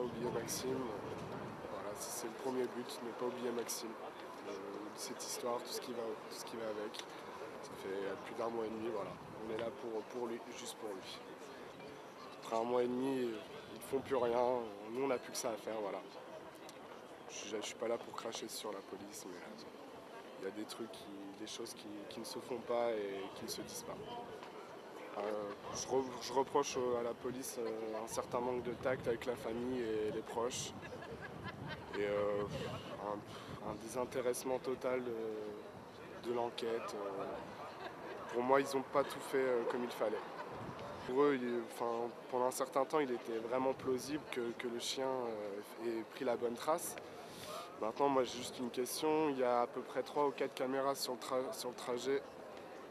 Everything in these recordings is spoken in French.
pas oublier Maxime. Voilà, c'est le premier but, ne pas oublier Maxime. Cette histoire, tout ce qui va avec. Ça fait plus d'un mois et demi, voilà. On est là pour lui, juste pour lui. Après un mois et demi, ils ne font plus rien. Nous, on n'a plus que ça à faire, voilà. Je ne suis pas là pour cracher sur la police, mais il y a des trucs, des choses qui ne se font pas et qui ne se disent pas. Je reproche à la police un certain manque de tact avec la famille et les proches. Et un désintéressement total de l'enquête. Pour moi, ils n'ont pas tout fait comme il fallait. Pour eux, pendant un certain temps, il était vraiment plausible que le chien ait pris la bonne trace. Maintenant, moi, j'ai juste une question. Il y a à peu près 3 ou 4 caméras sur le trajet.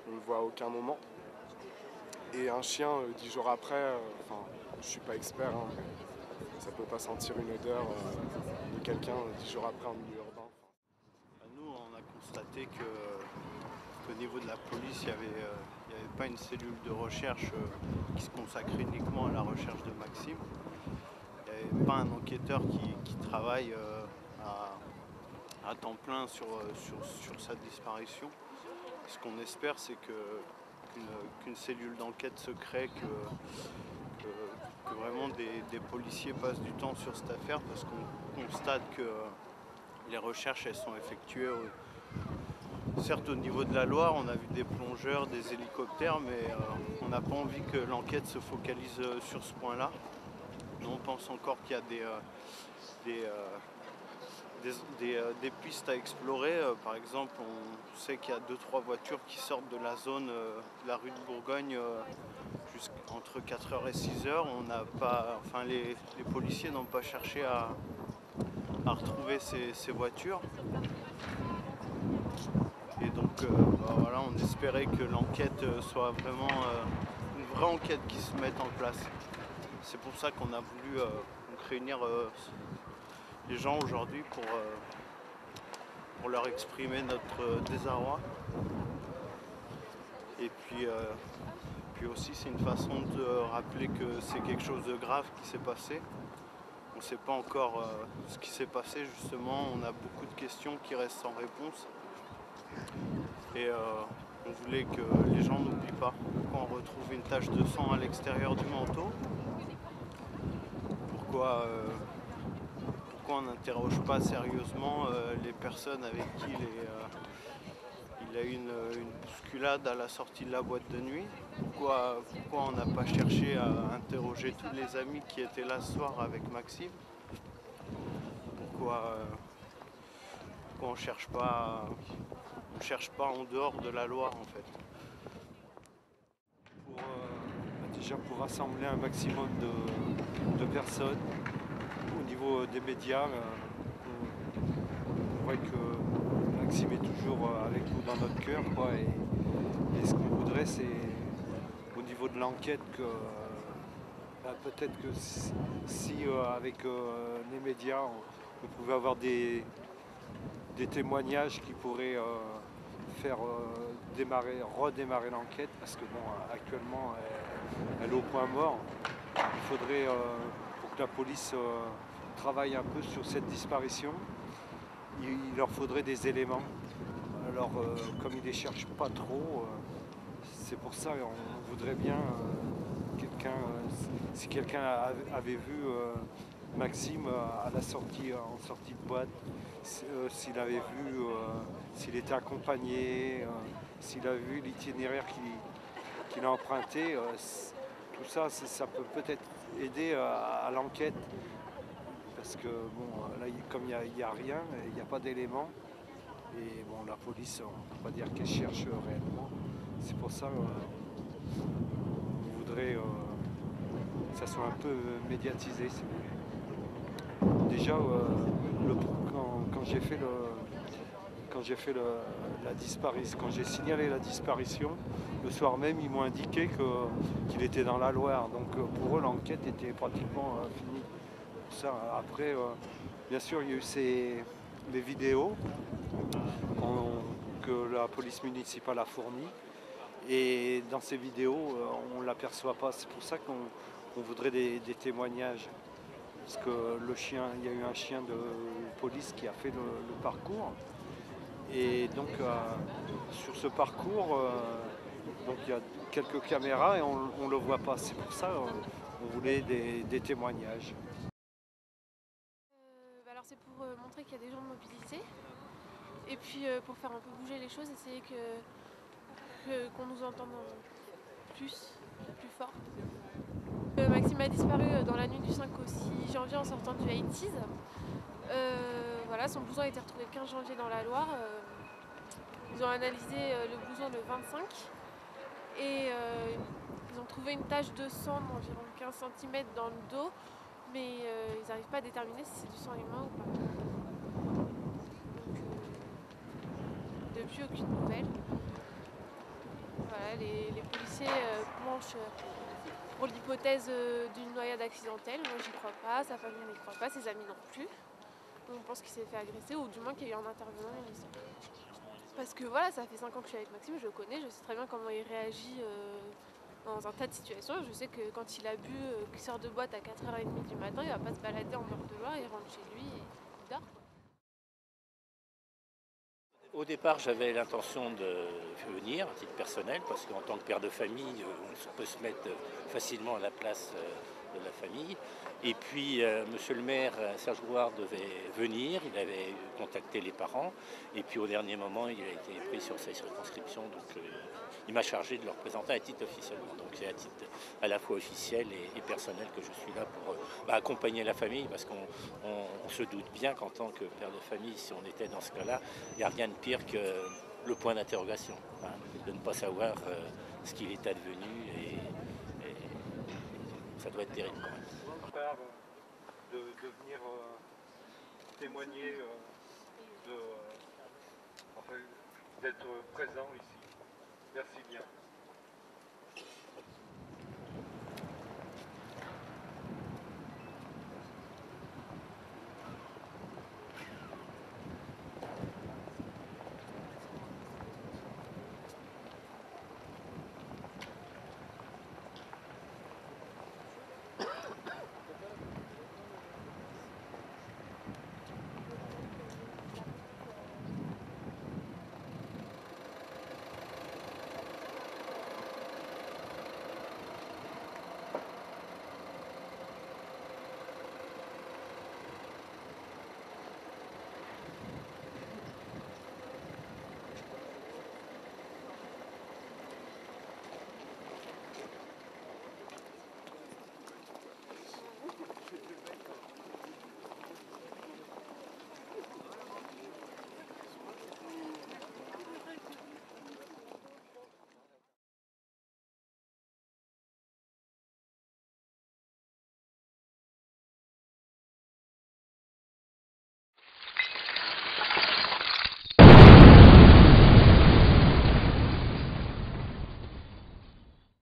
On ne le voit à aucun moment. Et un chien, 10 jours après, je ne suis pas expert, hein, mais ça ne peut pas sentir une odeur de quelqu'un 10 jours après en milieu urbain. Nous, on a constaté qu'au niveau de la police, il n'y avait pas une cellule de recherche qui se consacrait uniquement à la recherche de Maxime. Il n'y avait pas un enquêteur qui travaille à temps plein sur sa disparition. Ce qu'on espère, c'est qu'une cellule d'enquête se crée, que vraiment des policiers passent du temps sur cette affaire, parce qu'on constate que les recherches, elles sont effectuées certes au niveau de la Loire. On a vu des plongeurs, des hélicoptères, mais on n'a pas envie que l'enquête se focalise sur ce point-là. Nous, on pense encore qu'il y a des pistes à explorer. Par exemple, on sait qu'il y a 2-3 voitures qui sortent de la zone de la rue de Bourgogne entre 4h et 6h. Les policiers n'ont pas cherché à retrouver ces voitures. Et donc voilà, on espérait que l'enquête soit vraiment une vraie enquête qui se mette en place. C'est pour ça qu'on a voulu réunir les gens aujourd'hui pour leur exprimer notre désarroi. Et puis aussi, c'est une façon de rappeler que c'est quelque chose de grave qui s'est passé. On ne sait pas encore ce qui s'est passé, justement. On a beaucoup de questions qui restent sans réponse. Et on voulait que les gens n'oublient pas. Pourquoi on retrouve une tache de sang à l'extérieur du manteau? Pourquoi on n'interroge pas sérieusement les personnes avec qui il a eu une bousculade à la sortie de la boîte de nuit? Pourquoi on n'a pas cherché à interroger tous les amis qui étaient là ce soir avec Maxime? Pourquoi on cherche pas en dehors de la Loire, en fait? Déjà pour rassembler un maximum de personnes au niveau des médias, on voit que Maxime est toujours avec nous dans notre cœur, quoi, et ce qu'on voudrait, c'est au niveau de l'enquête que peut-être que si avec les médias on pouvait avoir des témoignages qui pourraient faire redémarrer l'enquête, parce que bon, actuellement elle est au point mort. Il faudrait, pour que la police travaille un peu sur cette disparition, il leur faudrait des éléments. Alors comme ils ne les cherchent pas trop, c'est pour ça qu'on voudrait bien si quelqu'un avait vu Maxime à la sortie, en sortie de boîte, s'il avait vu, s'il était accompagné, s'il a vu l'itinéraire qu'il a emprunté, tout ça, ça peut peut-être aider à l'enquête. Parce que bon, là, comme il n'y a rien, il n'y a pas d'éléments, et bon, la police, on ne peut pas dire qu'elle cherche réellement. C'est pour ça qu'on voudrait que ça soit un peu médiatisé, si vous voulez. Déjà, quand j'ai signalé la disparition, le soir même, ils m'ont indiqué qu'il était dans la Loire. Donc pour eux, l'enquête était pratiquement finie. Ça, après, bien sûr, il y a eu les vidéos que la police municipale a fournies. Et dans ces vidéos, on ne l'aperçoit pas. C'est pour ça qu'on voudrait des témoignages. parce que il y a eu un chien de police qui a fait le parcours. Et donc sur ce parcours, donc il y a quelques caméras et on ne le voit pas. C'est pour ça on voulait des témoignages. Alors c'est pour montrer qu'il y a des gens mobilisés et puis pour faire un peu bouger les choses, essayer qu'on nous entende plus fort. Maxime a disparu dans la nuit du 5 au 6 janvier en sortant du 80's. Voilà, son blouson a été retrouvé le 15 janvier dans la Loire. Ils ont analysé le blouson le 25 et ils ont trouvé une tache de sang d'environ 15 cm dans le dos, mais ils n'arrivent pas à déterminer si c'est du sang humain ou pas. Donc, depuis, aucune nouvelle. Voilà, les policiers planchent pour l'hypothèse d'une noyade accidentelle. Moi, j'y crois pas, sa famille n'y croit pas, ses amis non plus. On pense qu'il s'est fait agresser ou du moins qu'il y a eu un intervenant dans l'histoire. Parce que voilà, ça fait 5 ans que je suis avec Maxime, je le connais, je sais très bien comment il réagit dans un tas de situations. Je sais que quand il a bu, qu'il sort de boîte à 4h30 du matin, il va pas se balader en Meurthe-de-Loire, il rentre chez lui et il dort. Au départ, j'avais l'intention de venir à titre personnel, parce qu'en tant que père de famille, on peut se mettre facilement à la place de la famille. Et puis, monsieur le maire, Serge Gouard, devait venir, il avait contacté les parents, et puis au dernier moment, il a été pris sur sa circonscription, donc il m'a chargé de le représenter à titre officiellement. Donc c'est à titre à la fois officiel et personnel que je suis là pour accompagner la famille, parce qu'on se doute bien qu'en tant que père de famille, si on était dans ce cas-là, il n'y a rien de pire que le point d'interrogation, hein, de ne pas savoir ce qu'il est advenu, et ça doit être terrible quand même. De venir témoigner, d'être présent ici. Merci bien.